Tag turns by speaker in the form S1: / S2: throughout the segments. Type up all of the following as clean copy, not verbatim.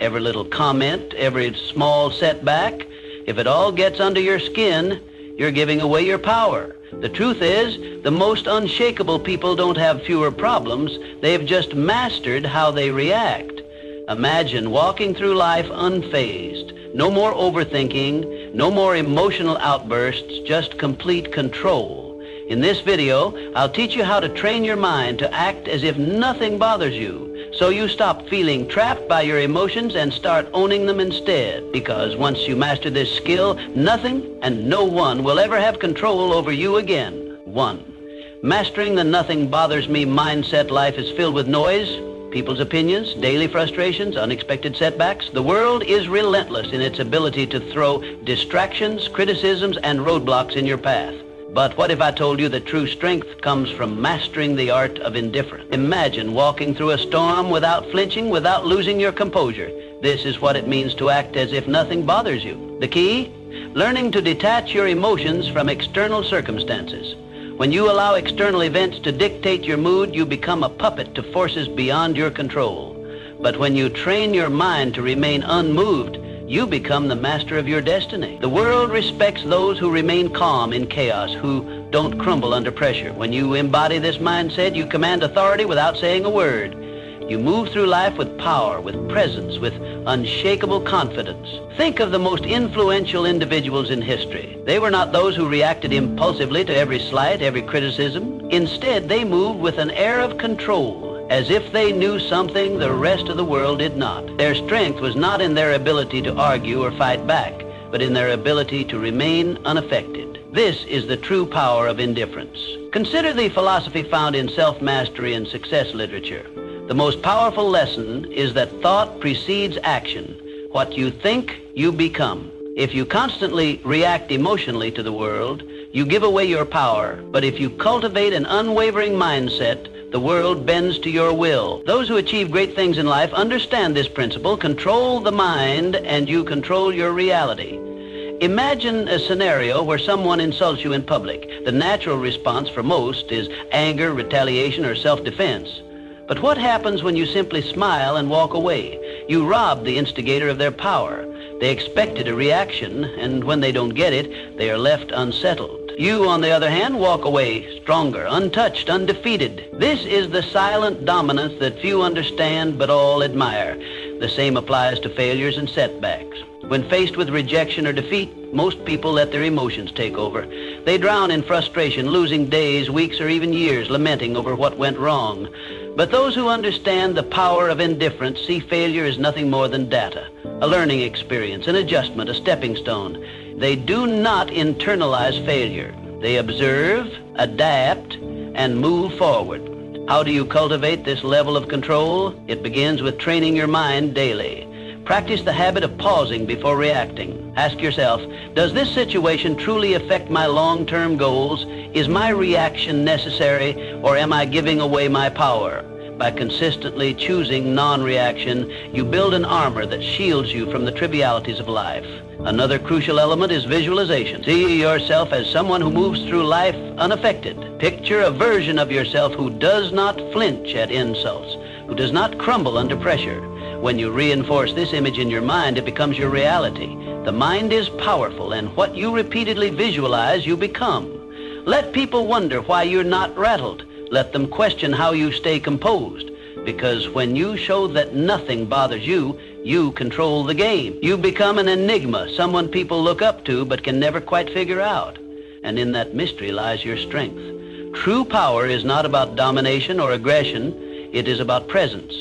S1: every little comment, every small setback, if it all gets under your skin, you're giving away your power. The truth is, the most unshakable people don't have fewer problems. They've just mastered how they react. Imagine walking through life unfazed. No more overthinking, no more emotional outbursts, just complete control. In this video, I'll teach you how to train your mind to act as if nothing bothers you, so you stop feeling trapped by your emotions and start owning them instead. Because once you master this skill, nothing and no one will ever have control over you again. 1. Mastering the nothing bothers me mindset. Life is filled with noise, people's opinions, daily frustrations, unexpected setbacks. The world is relentless in its ability to throw distractions, criticisms, and roadblocks in your path. But what if I told you that true strength comes from mastering the art of indifference? Imagine walking through a storm without flinching, without losing your composure. This is what it means to act as if nothing bothers you. The key? Learning to detach your emotions from external circumstances. When you allow external events to dictate your mood, you become a puppet to forces beyond your control. But when you train your mind to remain unmoved, you become the master of your destiny. The world respects those who remain calm in chaos, who don't crumble under pressure. When you embody this mindset, you command authority without saying a word. You move through life with power, with presence, with unshakable confidence. Think of the most influential individuals in history. They were not those who reacted impulsively to every slight, every criticism. Instead, they moved with an air of control, as if they knew something the rest of the world did not. Their strength was not in their ability to argue or fight back, but in their ability to remain unaffected. This is the true power of indifference. Consider the philosophy found in self-mastery and success literature. The most powerful lesson is that thought precedes action. What you think, you become. If you constantly react emotionally to the world, you give away your power. But if you cultivate an unwavering mindset, the world bends to your will. Those who achieve great things in life understand this principle. Control the mind and you control your reality. Imagine a scenario where someone insults you in public. The natural response for most is anger, retaliation, or self-defense. But what happens when you simply smile and walk away? You rob the instigator of their power. They expected a reaction, and when they don't get it, they are left unsettled. You, on the other hand, walk away stronger, untouched, undefeated. This is the silent dominance that few understand but all admire. The same applies to failures and setbacks. When faced with rejection or defeat, most people let their emotions take over. They drown in frustration, losing days, weeks, or even years lamenting over what went wrong. But those who understand the power of indifference see failure as nothing more than data, a learning experience, an adjustment, a stepping stone. They do not internalize failure. They observe, adapt, and move forward. How do you cultivate this level of control? It begins with training your mind daily. Practice the habit of pausing before reacting. Ask yourself, does this situation truly affect my long-term goals? Is my reaction necessary, or am I giving away my power? By consistently choosing non-reaction, you build an armor that shields you from the trivialities of life. Another crucial element is visualization. See yourself as someone who moves through life unaffected. Picture a version of yourself who does not flinch at insults, who does not crumble under pressure. When you reinforce this image in your mind, it becomes your reality. The mind is powerful, and what you repeatedly visualize, you become. Let people wonder why you're not rattled. Let them question how you stay composed. Because when you show that nothing bothers you, you control the game. You become an enigma, someone people look up to but can never quite figure out. And in that mystery lies your strength. True power is not about domination or aggression. It is about presence.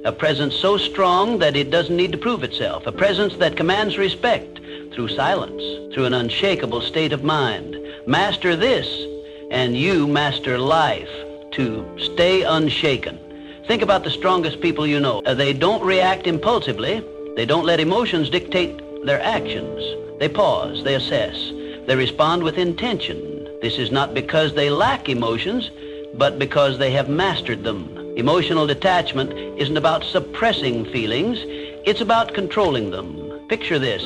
S1: A presence so strong that it doesn't need to prove itself. A presence that commands respect through silence, through an unshakable state of mind. Master this, and you master life. To stay unshaken. Think about the strongest people you know. They don't react impulsively. They don't let emotions dictate their actions. They pause, they assess, they respond with intention. This is not because they lack emotions, but because they have mastered them. Emotional detachment isn't about suppressing feelings, it's about controlling them. Picture this.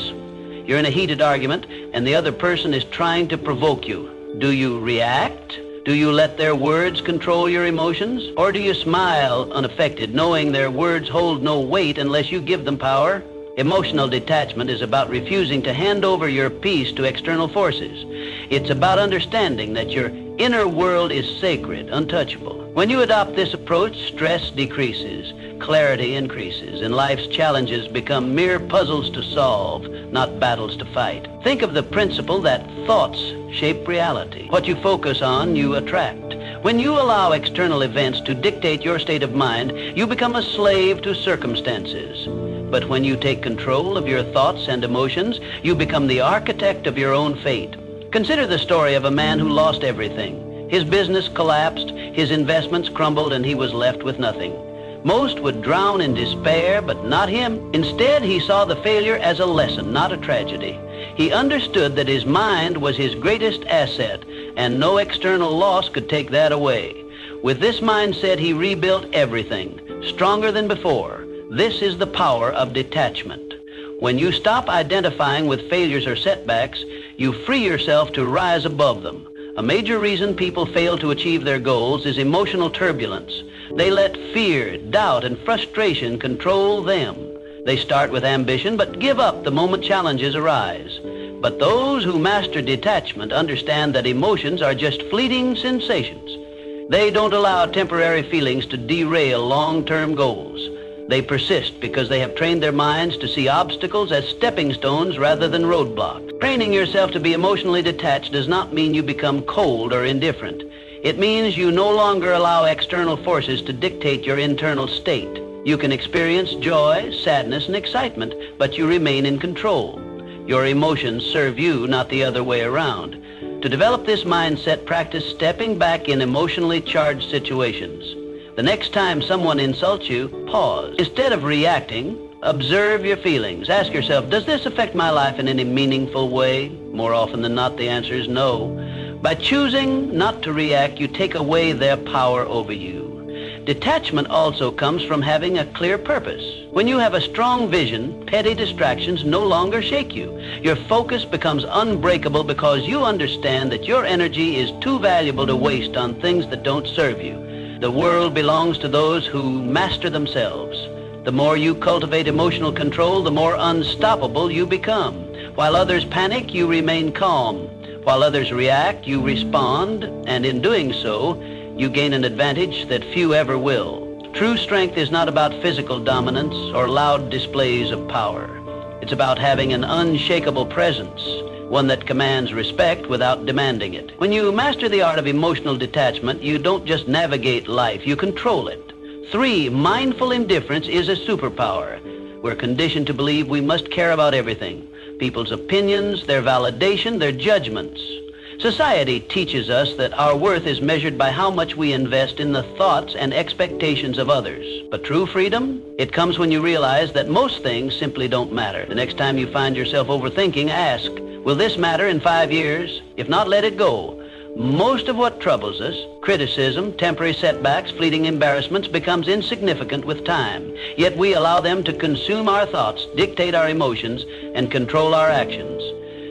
S1: You're in a heated argument, and the other person is trying to provoke you. Do you react? Do you let their words control your emotions? Or do you smile unaffected, knowing their words hold no weight unless you give them power? Emotional detachment is about refusing to hand over your peace to external forces. It's about understanding that your inner world is sacred, untouchable. When you adopt this approach, stress decreases, clarity increases, and life's challenges become mere puzzles to solve, not battles to fight. Think of the principle that thoughts shape reality. What you focus on, you attract. When you allow external events to dictate your state of mind, you become a slave to circumstances. But when you take control of your thoughts and emotions, you become the architect of your own fate. Consider the story of a man who lost everything. His business collapsed, his investments crumbled, and he was left with nothing. Most would drown in despair, but not him. Instead, he saw the failure as a lesson, not a tragedy. He understood that his mind was his greatest asset, and no external loss could take that away. With this mindset, he rebuilt everything, stronger than before. This is the power of detachment. When you stop identifying with failures or setbacks, you free yourself to rise above them. A major reason people fail to achieve their goals is emotional turbulence. They let fear, doubt, and frustration control them. They start with ambition, but give up the moment challenges arise. But those who master detachment understand that emotions are just fleeting sensations. They don't allow temporary feelings to derail long-term goals. They persist because they have trained their minds to see obstacles as stepping stones rather than roadblocks. Training yourself to be emotionally detached does not mean you become cold or indifferent. It means you no longer allow external forces to dictate your internal state. You can experience joy, sadness, and excitement, but you remain in control. Your emotions serve you, not the other way around. To develop this mindset, practice stepping back in emotionally charged situations. The next time someone insults you, pause. Instead of reacting, observe your feelings. Ask yourself, does this affect my life in any meaningful way? More often than not, the answer is no. By choosing not to react, you take away their power over you. Detachment also comes from having a clear purpose. When you have a strong vision, petty distractions no longer shake you. Your focus becomes unbreakable because you understand that your energy is too valuable to waste on things that don't serve you. The world belongs to those who master themselves. The more you cultivate emotional control, the more unstoppable you become. While others panic, you remain calm. While others react, you respond, and in doing so, you gain an advantage that few ever will. True strength is not about physical dominance or loud displays of power. It's about having an unshakable presence, one that commands respect without demanding it. When you master the art of emotional detachment, you don't just navigate life, you control it. 3, mindful indifference is a superpower. We're conditioned to believe we must care about everything. People's opinions, their validation, their judgments. Society teaches us that our worth is measured by how much we invest in the thoughts and expectations of others. But true freedom, it comes when you realize that most things simply don't matter. The next time you find yourself overthinking, ask, will this matter in 5 years? If not, let it go. Most of what troubles us, criticism, temporary setbacks, fleeting embarrassments, becomes insignificant with time. Yet we allow them to consume our thoughts, dictate our emotions, and control our actions.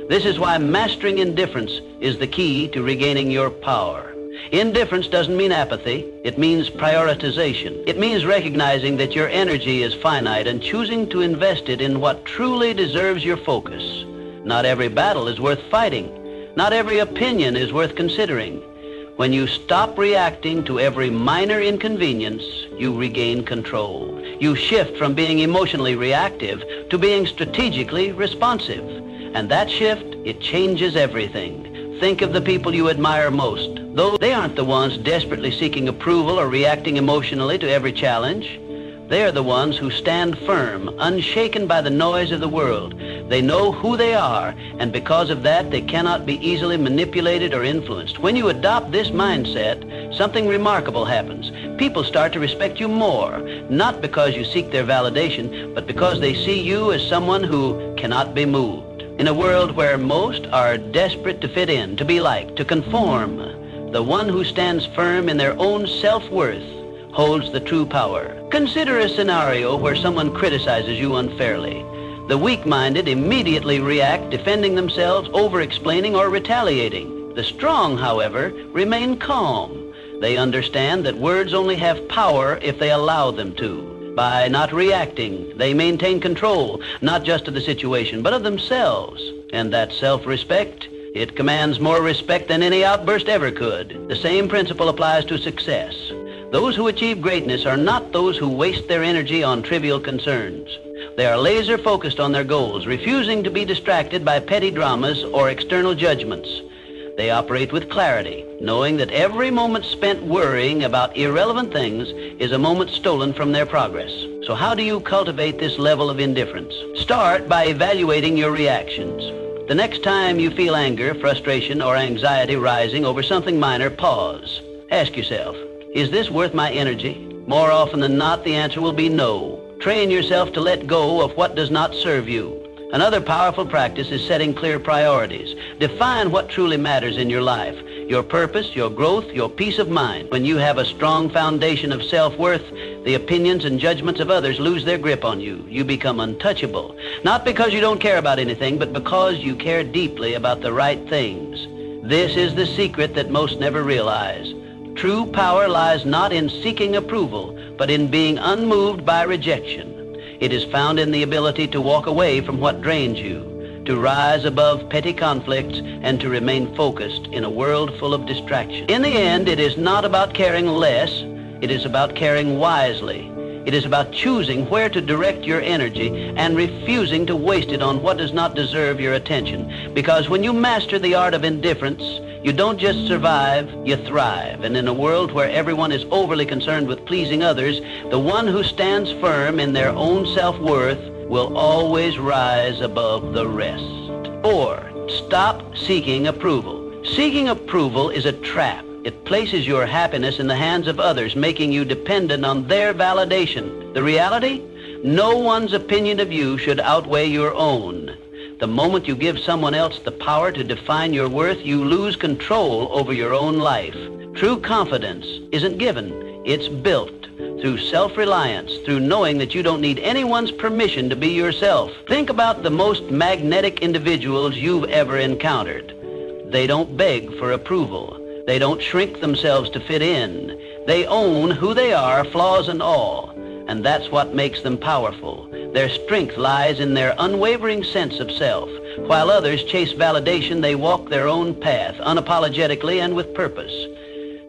S1: This is why mastering indifference is the key to regaining your power. Indifference doesn't mean apathy. It means prioritization. It means recognizing that your energy is finite and choosing to invest it in what truly deserves your focus. Not every battle is worth fighting. Not every opinion is worth considering. When you stop reacting to every minor inconvenience, you regain control. You shift from being emotionally reactive to being strategically responsive. And that shift, it changes everything. Think of the people you admire most. Though they aren't the ones desperately seeking approval or reacting emotionally to every challenge. They are the ones who stand firm, unshaken by the noise of the world. They know who they are, and because of that, they cannot be easily manipulated or influenced. When you adopt this mindset, something remarkable happens. People start to respect you more, not because you seek their validation, but because they see you as someone who cannot be moved. In a world where most are desperate to fit in, to be liked, to conform, the one who stands firm in their own self-worth holds the true power. Consider a scenario where someone criticizes you unfairly. The weak-minded immediately react, defending themselves, over-explaining, or retaliating. The strong, however, remain calm. They understand that words only have power if they allow them to. By not reacting, they maintain control, not just of the situation, but of themselves. And that self-respect, it commands more respect than any outburst ever could. The same principle applies to success. Those who achieve greatness are not those who waste their energy on trivial concerns. They are laser focused on their goals, refusing to be distracted by petty dramas or external judgments. They operate with clarity, knowing that every moment spent worrying about irrelevant things is a moment stolen from their progress. So how do you cultivate this level of indifference? Start by evaluating your reactions. The next time you feel anger, frustration, or anxiety rising over something minor, pause. Ask yourself, is this worth my energy? More often than not, the answer will be no. Train yourself to let go of what does not serve you. Another powerful practice is setting clear priorities. Define what truly matters in your life, your purpose, your growth, your peace of mind. When you have a strong foundation of self-worth, the opinions and judgments of others lose their grip on you. You become untouchable, not because you don't care about anything, but because you care deeply about the right things. This is the secret that most never realize. True power lies not in seeking approval, but in being unmoved by rejection. It is found in the ability to walk away from what drains you, to rise above petty conflicts, and to remain focused in a world full of distraction. In the end, it is not about caring less, it is about caring wisely. It is about choosing where to direct your energy and refusing to waste it on what does not deserve your attention. Because when you master the art of indifference, you don't just survive, you thrive. And in a world where everyone is overly concerned with pleasing others, the one who stands firm in their own self-worth will always rise above the rest. 4, stop seeking approval. Seeking approval is a trap. It places your happiness in the hands of others, making you dependent on their validation. The reality? No one's opinion of you should outweigh your own. The moment you give someone else the power to define your worth, you lose control over your own life. True confidence isn't given, it's built through self-reliance, through knowing that you don't need anyone's permission to be yourself. Think about the most magnetic individuals you've ever encountered. They don't beg for approval. They don't shrink themselves to fit in. They own who they are, flaws and all. And that's what makes them powerful. Their strength lies in their unwavering sense of self. While others chase validation, they walk their own path, unapologetically and with purpose.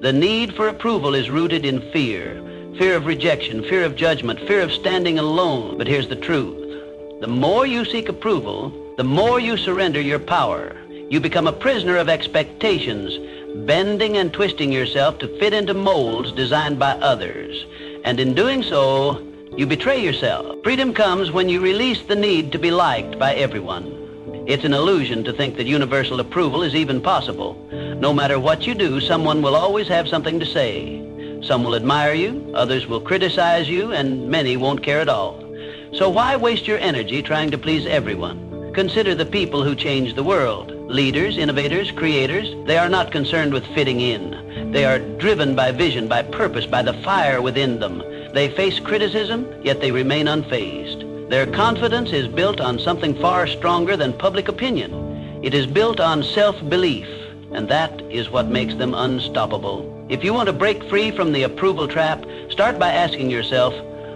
S1: The need for approval is rooted in fear. Fear of rejection, fear of judgment, fear of standing alone. But here's the truth. The more you seek approval, the more you surrender your power. You become a prisoner of expectations, bending and twisting yourself to fit into molds designed by others. And in doing so, you betray yourself. Freedom comes when you release the need to be liked by everyone. It's an illusion to think that universal approval is even possible. No matter what you do, someone will always have something to say. Some will admire you, others will criticize you, and many won't care at all. So why waste your energy trying to please everyone? Consider the people who change the world. Leaders, innovators, creators, they are not concerned with fitting in. They are driven by vision, by purpose, by the fire within them. They face criticism, yet they remain unfazed. Their confidence is built on something far stronger than public opinion. It is built on self-belief, and that is what makes them unstoppable. If you want to break free from the approval trap, start by asking yourself,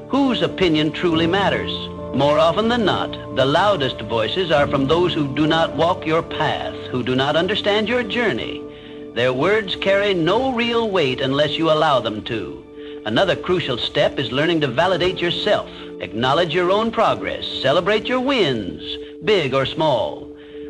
S1: whose opinion truly matters? More often than not, the loudest voices are from those who do not walk your path, who do not understand your journey. Their words carry no real weight unless you allow them to. Another crucial step is learning to validate yourself. Acknowledge your own progress. Celebrate your wins, big or small.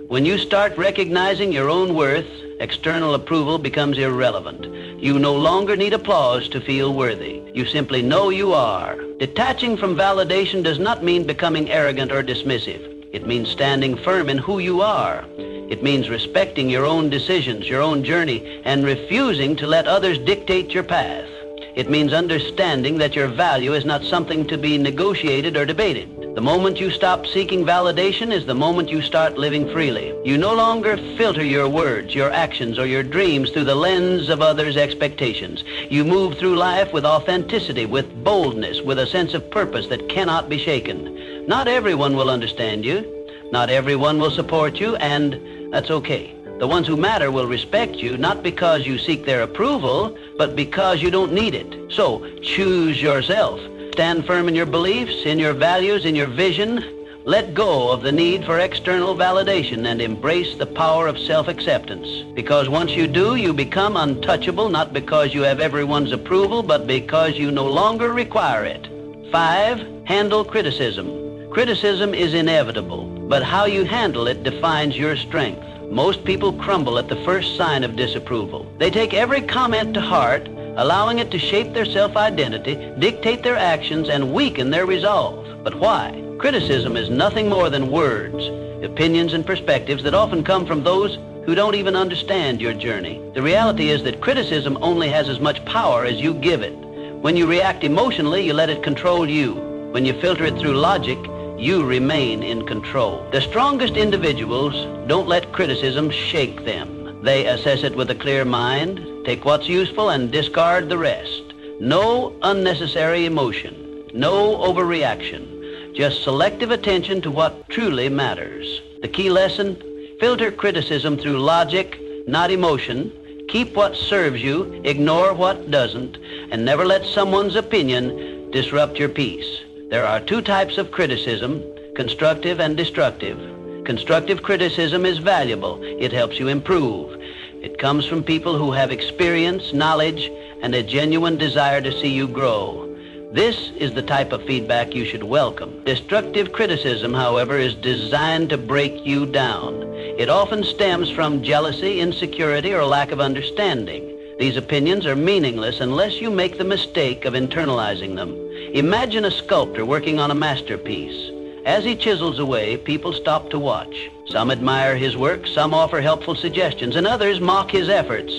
S1: When you start recognizing your own worth, external approval becomes irrelevant. You no longer need applause to feel worthy. You simply know you are. Detaching from validation does not mean becoming arrogant or dismissive. It means standing firm in who you are. It means respecting your own decisions, your own journey, and refusing to let others dictate your path. It means understanding that your value is not something to be negotiated or debated. The moment you stop seeking validation is the moment you start living freely. You no longer filter your words, your actions, or your dreams through the lens of others' expectations. You move through life with authenticity, with boldness, with a sense of purpose that cannot be shaken. Not everyone will understand you. Not everyone will support you, and that's okay. The ones who matter will respect you, not because you seek their approval, but because you don't need it. So, choose yourself. Stand firm in your beliefs, in your values, in your vision. Let go of the need for external validation and embrace the power of self-acceptance. Because once you do, you become untouchable, not because you have everyone's approval, but because you no longer require it. 5, handle criticism. Criticism is inevitable, but how you handle it defines your strength. Most people crumble at the first sign of disapproval. They take every comment to heart, allowing it to shape their self-identity, dictate their actions, and weaken their resolve. But why? Criticism is nothing more than words, opinions, and perspectives that often come from those who don't even understand your journey. The reality is that criticism only has as much power as you give it. When you react emotionally, you let it control you. When you filter it through logic, you remain in control. The strongest individuals don't let criticism shake them. They assess it with a clear mind, take what's useful, and discard the rest. No unnecessary emotion, no overreaction. Just selective attention to what truly matters. The key lesson, filter criticism through logic, not emotion. Keep what serves you, ignore what doesn't, and never let someone's opinion disrupt your peace. There are 2 types of criticism, constructive and destructive. Constructive criticism is valuable. It helps you improve. It comes from people who have experience, knowledge, and a genuine desire to see you grow. This is the type of feedback you should welcome. Destructive criticism, however, is designed to break you down. It often stems from jealousy, insecurity, or lack of understanding. These opinions are meaningless unless you make the mistake of internalizing them. Imagine a sculptor working on a masterpiece. As he chisels away, people stop to watch. Some admire his work, some offer helpful suggestions, and others mock his efforts.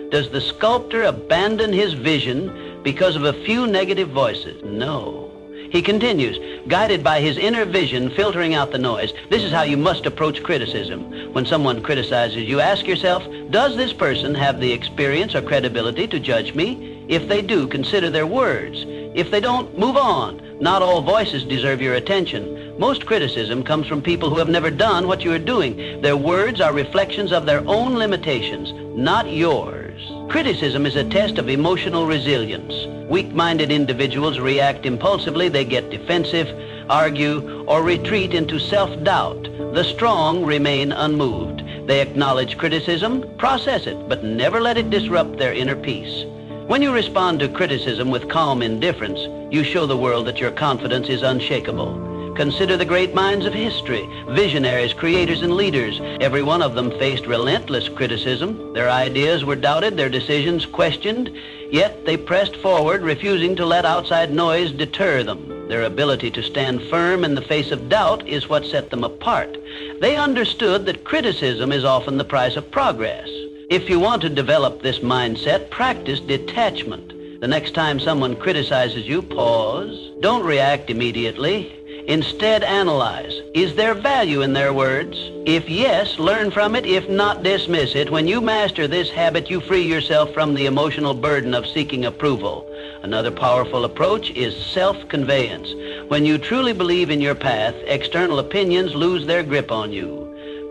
S1: Does the sculptor abandon his vision because of a few negative voices? No. He continues, guided by his inner vision, filtering out the noise. This is how you must approach criticism. When someone criticizes you, ask yourself, does this person have the experience or credibility to judge me? If they do, consider their words. If they don't, move on. Not all voices deserve your attention. Most criticism comes from people who have never done what you are doing. Their words are reflections of their own limitations, not yours. Criticism is a test of emotional resilience. Weak-minded individuals react impulsively. They get defensive, argue, or retreat into self-doubt. The strong remain unmoved. They acknowledge criticism, process it, but never let it disrupt their inner peace. When you respond to criticism with calm indifference, you show the world that your confidence is unshakable. Consider the great minds of history, visionaries, creators, and leaders. Every one of them faced relentless criticism. Their ideas were doubted, their decisions questioned, yet they pressed forward, refusing to let outside noise deter them. Their ability to stand firm in the face of doubt is what set them apart. They understood that criticism is often the price of progress. If you want to develop this mindset, practice detachment. The next time someone criticizes you, pause. Don't react immediately. Instead, analyze. Is there value in their words? If yes, learn from it. If not, dismiss it. When you master this habit, you free yourself from the emotional burden of seeking approval. Another powerful approach is self-conveyance. When you truly believe in your path, external opinions lose their grip on you.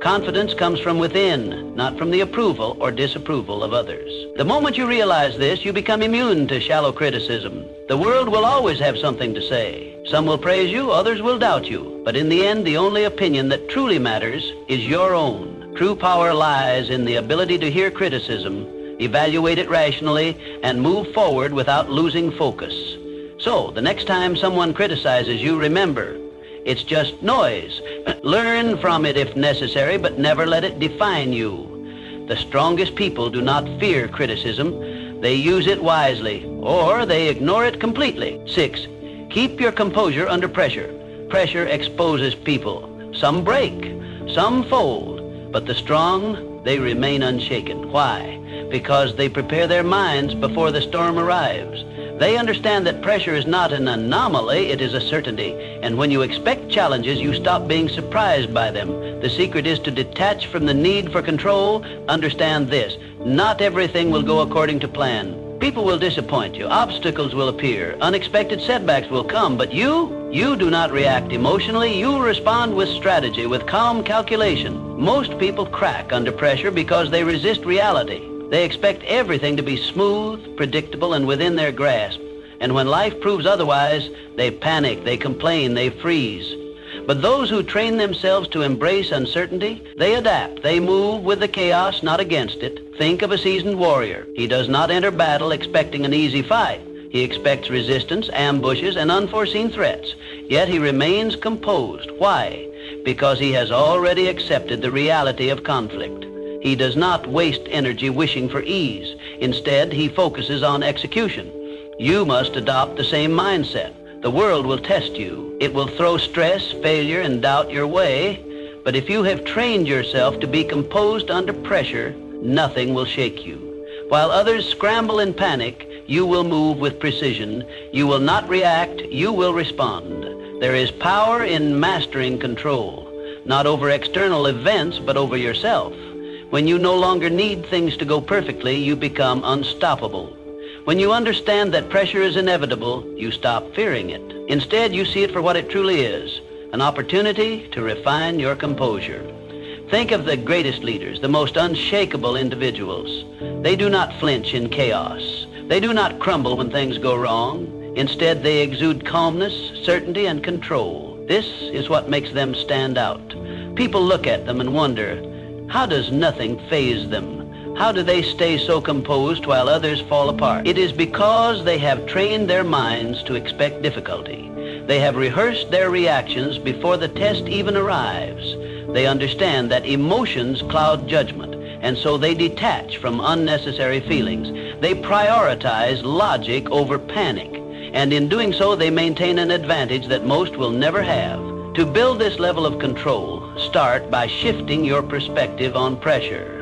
S1: Confidence comes from within, not from the approval or disapproval of others. The moment you realize this, you become immune to shallow criticism. The world will always have something to say. Some will praise you, others will doubt you. But in the end, the only opinion that truly matters is your own. True power lies in the ability to hear criticism, evaluate it rationally, and move forward without losing focus. So, the next time someone criticizes you, remember, it's just noise. Learn from it if necessary, but never let it define you. The strongest people do not fear criticism. They use it wisely, or they ignore it completely. 6, keep your composure under pressure. Pressure exposes people. Some break, some fold, but the strong, they remain unshaken. Why? Because they prepare their minds before the storm arrives. They understand that pressure is not an anomaly, it is a certainty. And when you expect challenges, you stop being surprised by them. The secret is to detach from the need for control. Understand this: not everything will go according to plan. People will disappoint you. Obstacles will appear. Unexpected setbacks will come. But you You do not react emotionally. You respond with strategy, with calm calculation. Most people crack under pressure because they resist reality. They expect everything to be smooth, predictable, and within their grasp. And when life proves otherwise, they panic, they complain, they freeze. But those who train themselves to embrace uncertainty, they adapt. They move with the chaos, not against it. Think of a seasoned warrior. He does not enter battle expecting an easy fight. He expects resistance, ambushes, and unforeseen threats. Yet he remains composed. Why? Because he has already accepted the reality of conflict. He does not waste energy wishing for ease. Instead, he focuses on execution. You must adopt the same mindset. The world will test you. It will throw stress, failure, and doubt your way. But if you have trained yourself to be composed under pressure, nothing will shake you. While others scramble in panic, you will move with precision. You will not react, you will respond. There is power in mastering control, not over external events, but over yourself. When you no longer need things to go perfectly, you become unstoppable. When you understand that pressure is inevitable, you stop fearing it. Instead, you see it for what it truly is, an opportunity to refine your composure. Think of the greatest leaders, the most unshakable individuals. They do not flinch in chaos. They do not crumble when things go wrong. Instead, they exude calmness, certainty, and control. This is what makes them stand out. People look at them and wonder, how does nothing faze them? How do they stay so composed while others fall apart? It is because they have trained their minds to expect difficulty. They have rehearsed their reactions before the test even arrives. They understand that emotions cloud judgment, and so they detach from unnecessary feelings. They prioritize logic over panic, and in doing so, they maintain an advantage that most will never have. To build this level of control, start by shifting your perspective on pressure.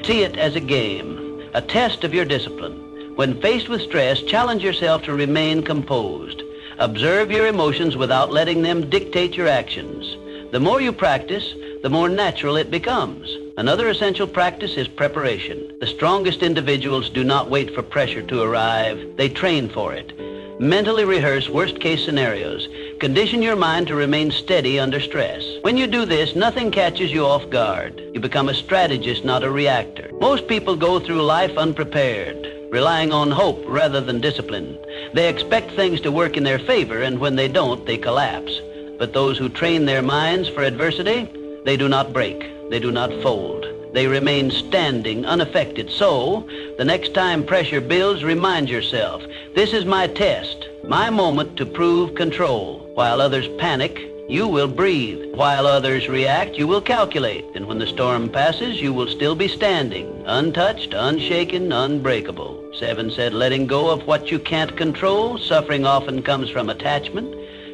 S1: See it as a game, a test of your discipline. When faced with stress, challenge yourself to remain composed. Observe your emotions without letting them dictate your actions. The more you practice, the more natural it becomes. Another essential practice is preparation. The strongest individuals do not wait for pressure to arrive. They train for it. Mentally rehearse worst-case scenarios. Condition your mind to remain steady under stress. When you do this, nothing catches you off guard. You become a strategist, not a reactor. Most people go through life unprepared, relying on hope rather than discipline. They expect things to work in their favor, and when they don't, they collapse. But those who train their minds for adversity, they do not break. They do not fold. They remain standing, unaffected. So, the next time pressure builds, remind yourself, this is my test, my moment to prove control. While others panic, you will breathe. While others react, you will calculate. And when the storm passes, you will still be standing, untouched, unshaken, unbreakable. 7 said, letting go of what you can't control. Suffering often comes from attachment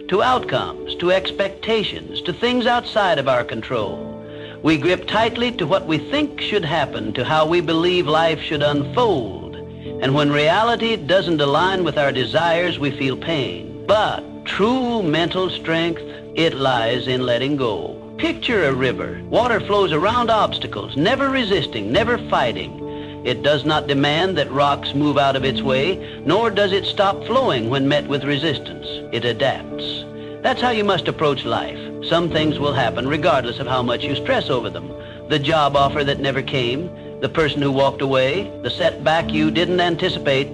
S1: to outcomes, to expectations, to things outside of our control. We grip tightly to what we think should happen, to how we believe life should unfold. And when reality doesn't align with our desires, we feel pain. But true mental strength, it lies in letting go. Picture a river. Water flows around obstacles, never resisting, never fighting. It does not demand that rocks move out of its way, nor does it stop flowing when met with resistance. It adapts. That's how you must approach life. Some things will happen regardless of how much you stress over them. The job offer that never came, the person who walked away, the setback you didn't anticipate.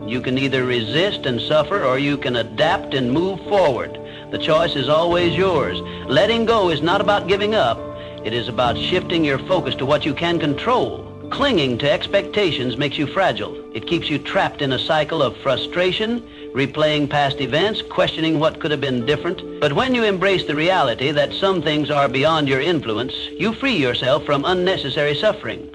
S1: You can either resist and suffer, or you can adapt and move forward. The choice is always yours. Letting go is not about giving up. It is about shifting your focus to what you can control. Clinging to expectations makes you fragile. It keeps you trapped in a cycle of frustration, replaying past events, questioning what could have been different. But when you embrace the reality that some things are beyond your influence, you free yourself from unnecessary suffering.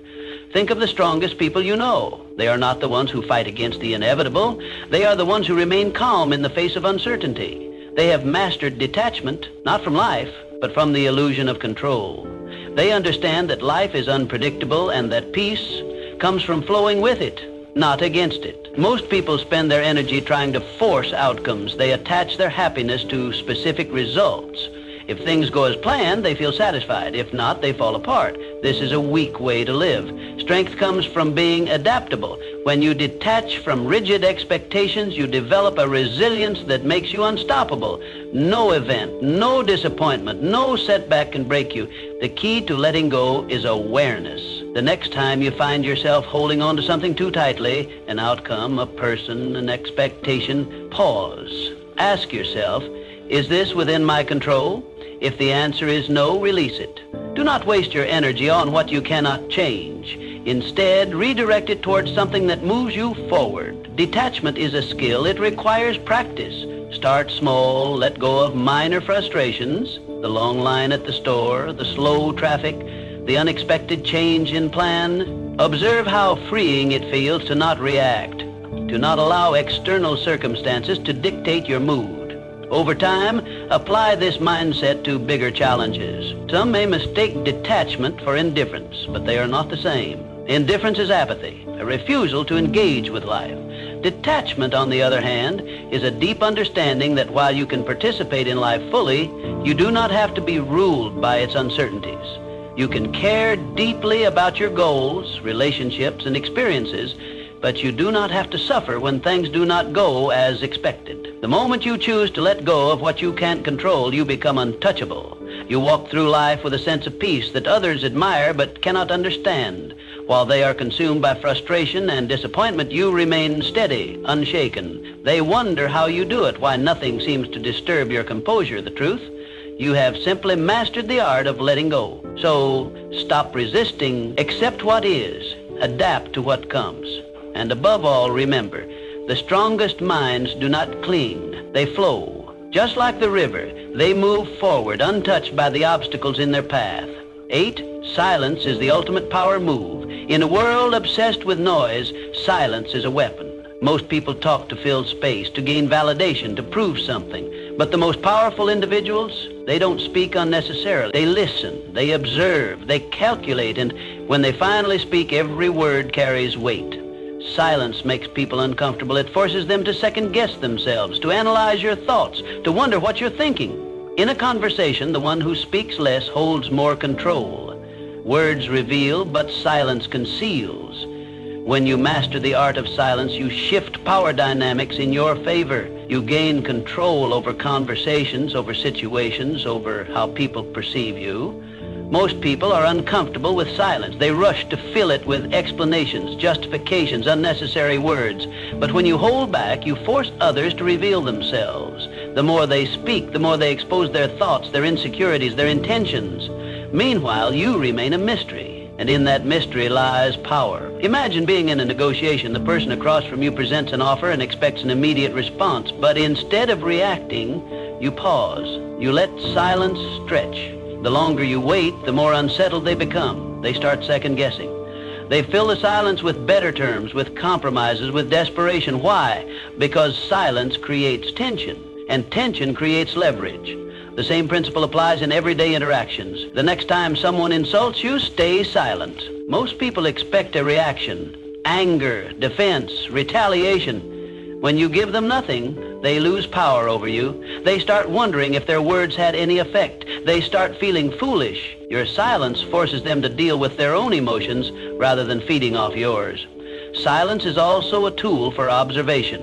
S1: Think of the strongest people you know. They are not the ones who fight against the inevitable. They are the ones who remain calm in the face of uncertainty. They have mastered detachment, not from life, but from the illusion of control. They understand that life is unpredictable and that peace comes from flowing with it, not against it. Most people spend their energy trying to force outcomes. They attach their happiness to specific results. If things go as planned, they feel satisfied. If not, they fall apart. This is a weak way to live. Strength comes from being adaptable. When you detach from rigid expectations, you develop a resilience that makes you unstoppable. No event, no disappointment, no setback can break you. The key to letting go is awareness. The next time you find yourself holding on to something too tightly, an outcome, a person, an expectation, pause. Ask yourself, is this within my control? If the answer is no, release it. Do not waste your energy on what you cannot change. Instead, redirect it towards something that moves you forward. Detachment is a skill. It requires practice. Start small, let go of minor frustrations, the long line at the store, the slow traffic, the unexpected change in plan. Observe how freeing it feels to not react, to not allow external circumstances to dictate your mood. Over time, apply this mindset to bigger challenges. Some may mistake detachment for indifference, but they are not the same. Indifference is apathy, a refusal to engage with life. Detachment, on the other hand, is a deep understanding that while you can participate in life fully, you do not have to be ruled by its uncertainties. You can care deeply about your goals, relationships, and experiences, but you do not have to suffer when things do not go as expected. The moment you choose to let go of what you can't control, you become untouchable. You walk through life with a sense of peace that others admire but cannot understand. While they are consumed by frustration and disappointment, you remain steady, unshaken. They wonder how you do it, why nothing seems to disturb your composure. The truth? You have simply mastered the art of letting go. So stop resisting, accept what is, adapt to what comes. And above all, remember, the strongest minds do not cling, they flow. Just like the river, they move forward untouched by the obstacles in their path. 8, silence is the ultimate power move. In a world obsessed with noise, silence is a weapon. Most people talk to fill space, to gain validation, to prove something. But the most powerful individuals, they don't speak unnecessarily. They listen, they observe, they calculate, and when they finally speak, every word carries weight. Silence makes people uncomfortable. It forces them to second-guess themselves, to analyze your thoughts, to wonder what you're thinking. In a conversation, the one who speaks less holds more control. Words reveal, but silence conceals. When you master the art of silence, you shift power dynamics in your favor. You gain control over conversations, over situations, over how people perceive you. Most people are uncomfortable with silence. They rush to fill it with explanations, justifications, unnecessary words. But when you hold back, you force others to reveal themselves. The more they speak, the more they expose their thoughts, their insecurities, their intentions. Meanwhile, you remain a mystery, and in that mystery lies power. Imagine being in a negotiation. The person across from you presents an offer and expects an immediate response, but instead of reacting, you pause. You let silence stretch. The longer you wait, the more unsettled they become. They start second-guessing. They fill the silence with better terms, with compromises, with desperation. Why? Because silence creates tension, and tension creates leverage. The same principle applies in everyday interactions. The next time someone insults you, stay silent. Most people expect a reaction: anger, defense, retaliation. When you give them nothing, they lose power over you. They start wondering if their words had any effect. They start feeling foolish. Your silence forces them to deal with their own emotions rather than feeding off yours. Silence is also a tool for observation.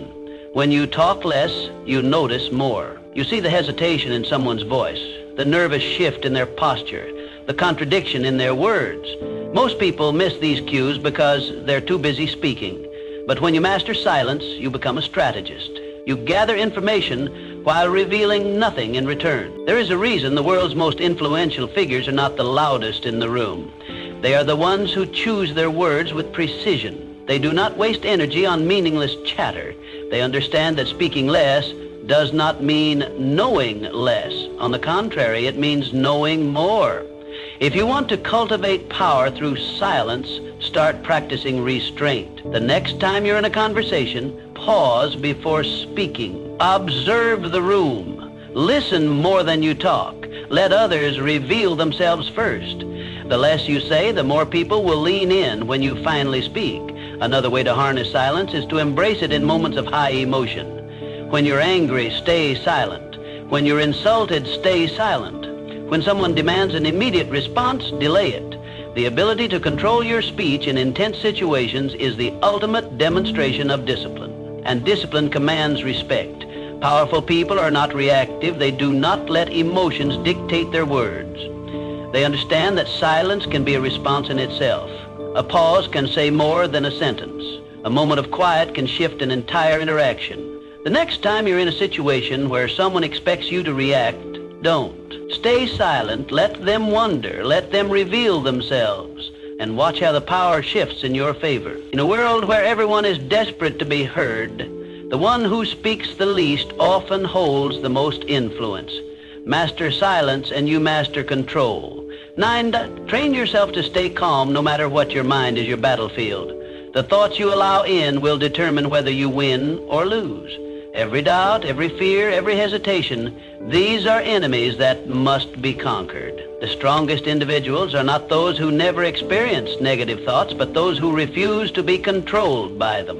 S1: When you talk less, you notice more. You see the hesitation in someone's voice, the nervous shift in their posture, the contradiction in their words. Most people miss these cues because they're too busy speaking. But when you master silence, you become a strategist. You gather information while revealing nothing in return. There is a reason the world's most influential figures are not the loudest in the room. They are the ones who choose their words with precision. They do not waste energy on meaningless chatter. They understand that speaking less does not mean knowing less. On the contrary, it means knowing more. If you want to cultivate power through silence, start practicing restraint. The next time you're in a conversation, pause before speaking. Observe the room. Listen more than you talk. Let others reveal themselves first. The less you say, the more people will lean in when you finally speak. Another way to harness silence is to embrace it in moments of high emotion. When you're angry, stay silent. When you're insulted, stay silent. When someone demands an immediate response, delay it. The ability to control your speech in intense situations is the ultimate demonstration of discipline. And discipline commands respect. Powerful people are not reactive. They do not let emotions dictate their words. They understand that silence can be a response in itself. A pause can say more than a sentence. A moment of quiet can shift an entire interaction. The next time you're in a situation where someone expects you to react, don't. Stay silent. Let them wonder. Let them reveal themselves. And watch how the power shifts in your favor. In a world where everyone is desperate to be heard, the one who speaks the least often holds the most influence. Master silence and you master control. 9, train yourself to stay calm no matter what your mind is your battlefield. The thoughts you allow in will determine whether you win or lose. Every doubt, every fear, every hesitation, these are enemies that must be conquered. The strongest individuals are not those who never experience negative thoughts, but those who refuse to be controlled by them.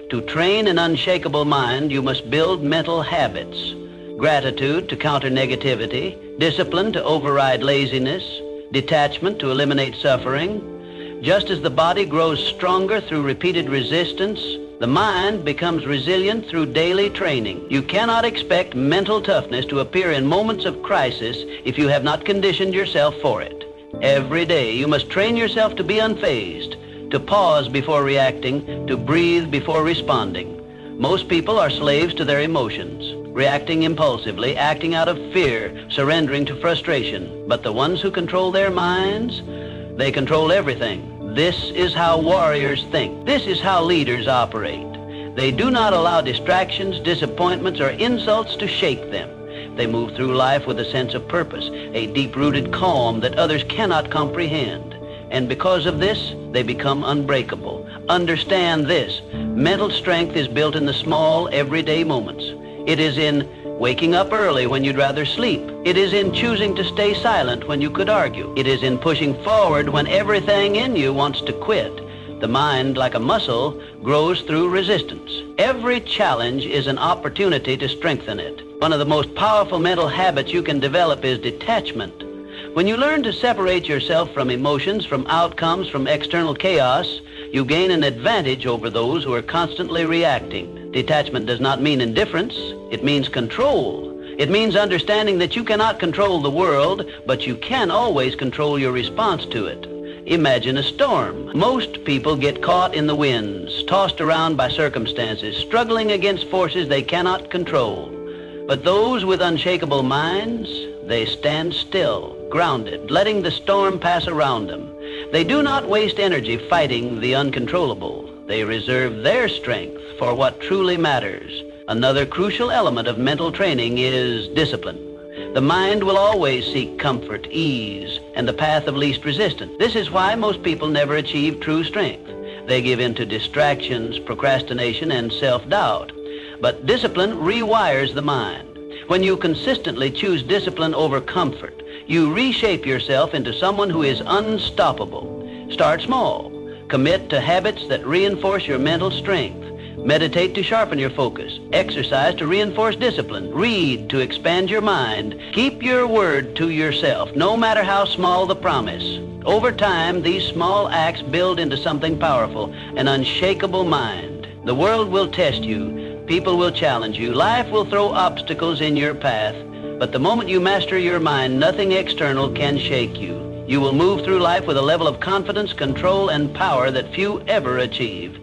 S1: To train an unshakable mind, you must build mental habits. Gratitude to counter negativity, discipline to override laziness, detachment to eliminate suffering. Just as the body grows stronger through repeated resistance, the mind becomes resilient through daily training. You cannot expect mental toughness to appear in moments of crisis if you have not conditioned yourself for it. Every day you must train yourself to be unfazed, to pause before reacting, to breathe before responding. Most people are slaves to their emotions, reacting impulsively, acting out of fear, surrendering to frustration. But the ones who control their minds, they control everything. This is how warriors think. This is how leaders operate. They do not allow distractions, disappointments, or insults to shake them. They move through life with a sense of purpose, a deep-rooted calm that others cannot comprehend. And because of this, they become unbreakable. Understand this. Mental strength is built in the small, everyday moments. It is in waking up early when you'd rather sleep. It is in choosing to stay silent when you could argue. It is in pushing forward when everything in you wants to quit. The mind, like a muscle, grows through resistance. Every challenge is an opportunity to strengthen it. One of the most powerful mental habits you can develop is detachment. When you learn to separate yourself from emotions, from outcomes, from external chaos, you gain an advantage over those who are constantly reacting. Detachment does not mean indifference. It means control. It means understanding that you cannot control the world, but you can always control your response to it. Imagine a storm. Most people get caught in the winds, tossed around by circumstances, struggling against forces they cannot control. But those with unshakable minds, they stand still, grounded, letting the storm pass around them. They do not waste energy fighting the uncontrollable. They reserve their strength for what truly matters. Another crucial element of mental training is discipline. The mind will always seek comfort, ease, and the path of least resistance. This is why most people never achieve true strength. They give in to distractions, procrastination, and self-doubt. But discipline rewires the mind. When you consistently choose discipline over comfort, you reshape yourself into someone who is unstoppable. Start small. Commit to habits that reinforce your mental strength. Meditate to sharpen your focus. Exercise to reinforce discipline. Read to expand your mind. Keep your word to yourself, no matter how small the promise. Over time, these small acts build into something powerful, an unshakable mind. The world will test you. People will challenge you. Life will throw obstacles in your path. But the moment you master your mind, nothing external can shake you. You will move through life with a level of confidence, control, and power that few ever achieve.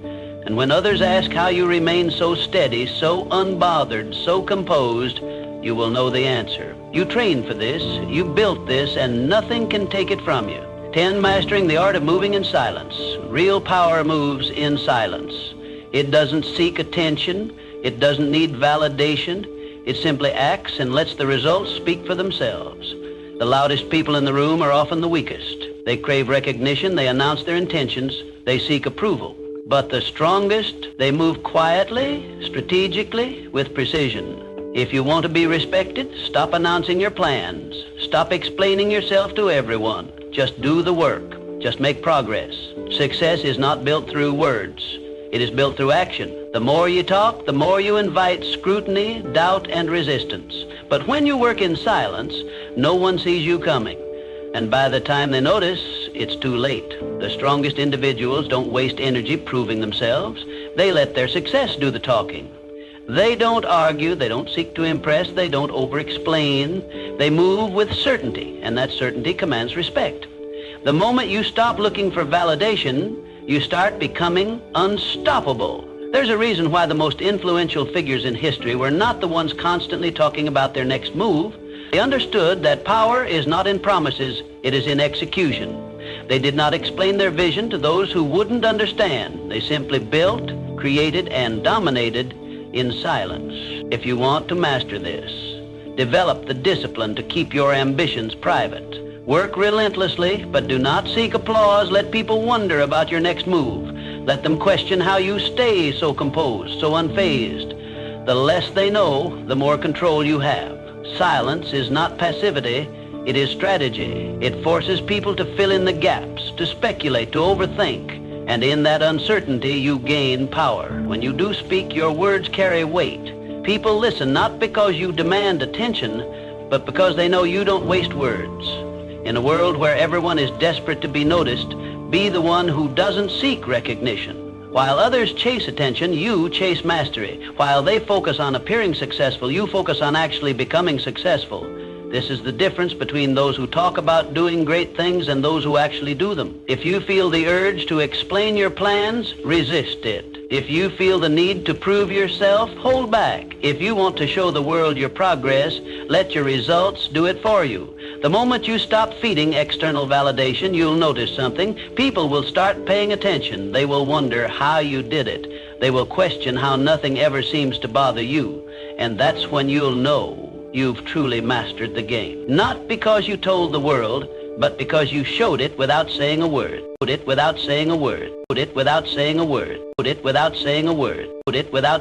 S1: And when others ask how you remain so steady, so unbothered, so composed, you will know the answer. You trained for this, you built this, and nothing can take it from you. 10, mastering the art of moving in silence. Real power moves in silence. It doesn't seek attention. It doesn't need validation. It simply acts and lets the results speak for themselves. The loudest people in the room are often the weakest. They crave recognition, they announce their intentions, they seek approval. But the strongest, they move quietly, strategically, with precision. If you want to be respected, stop announcing your plans. Stop explaining yourself to everyone. Just do the work. Just make progress. Success is not built through words. It is built through action. The more you talk, the more you invite scrutiny, doubt, and resistance. But when you work in silence, no one sees you coming. And by the time they notice, it's too late. The strongest individuals don't waste energy proving themselves. They let their success do the talking. They don't argue, they don't seek to impress, they don't over-explain. They move with certainty, and that certainty commands respect. The moment you stop looking for validation, you start becoming unstoppable. There's a reason why the most influential figures in history were not the ones constantly talking about their next move. They understood that power is not in promises, it is in execution. They did not explain their vision to those who wouldn't understand. They simply built, created, and dominated in silence. If you want to master this, develop the discipline to keep your ambitions private. Work relentlessly, but do not seek applause. Let people wonder about your next move. Let them question how you stay so composed, so unfazed. The less they know, the more control you have. Silence is not passivity, it is strategy. It forces people to fill in the gaps, to speculate, to overthink. And in that uncertainty, you gain power. When you do speak, your words carry weight. People listen not because you demand attention, but because they know you don't waste words. In a world where everyone is desperate to be noticed, be the one who doesn't seek recognition. While others chase attention, you chase mastery. While they focus on appearing successful, you focus on actually becoming successful. This is the difference between those who talk about doing great things and those who actually do them. If you feel the urge to explain your plans, resist it. If you feel the need to prove yourself, hold back. If you want to show the world your progress, let your results do it for you. The moment you stop feeding external validation, you'll notice something. People will start paying attention. They will wonder how you did it. They will question how nothing ever seems to bother you. And that's when you'll know you've truly mastered the game. Not because you told the world, but because you showed it without saying a word. Put it without saying a word. Put it without saying a word. Put it without saying a word. Put it without